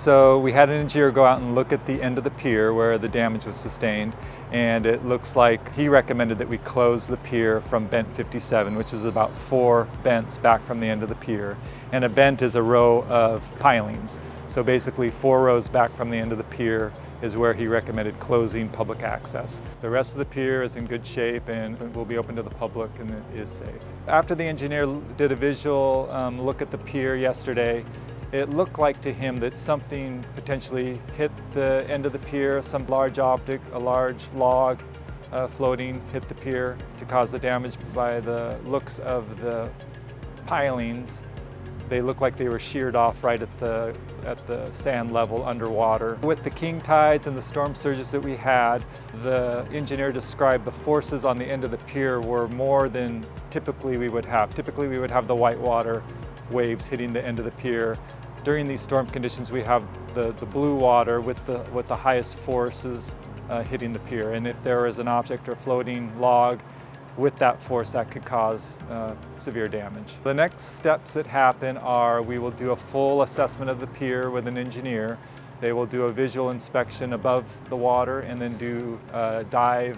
So we had an engineer go out and look at the end of the pier where the damage was sustained, and it looks like he recommended that we close the pier from bent 57, which is about 4 bents back from the end of the pier. And a bent is a row of pilings. So basically 4 rows back from the end of the pier is where he recommended closing public access. The rest of the pier is in good shape and will be open to the public and it is safe. After the engineer did a visual look at the pier yesterday, it looked like to him that something potentially hit the end of the pier, some large object, a large log floating hit the pier to cause the damage. By the looks of the pilings, they look like they were sheared off right at the sand level underwater. With the king tides and the storm surges that we had, the engineer described the forces on the end of the pier were more than typically we would have. Typically we would have the whitewater waves hitting the end of the pier. During these storm conditions, we have the blue water with the highest forces hitting the pier. And if there is an object or floating log with that force, that could cause severe damage. The next steps that happen are we will do a full assessment of the pier with an engineer. They will do a visual inspection above the water and then do a dive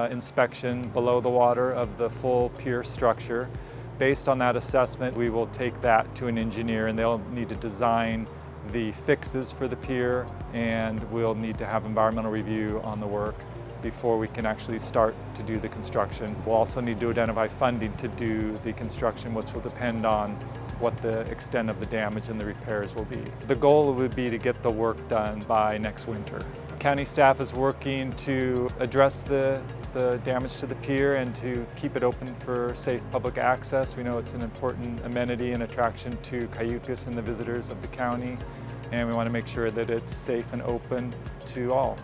inspection below the water of the full pier structure. Based on that assessment, we will take that to an engineer and they'll need to design the fixes for the pier, and we'll need to have environmental review on the work before we can actually start to do the construction. We'll also need to identify funding to do the construction, which will depend on what the extent of the damage and the repairs will be. The goal would be to get the work done by next winter. County staff is working to address the damage to the pier and to keep it open for safe public access. We know it's an important amenity and attraction to Cayucos and the visitors of the county, and we want to make sure that it's safe and open to all.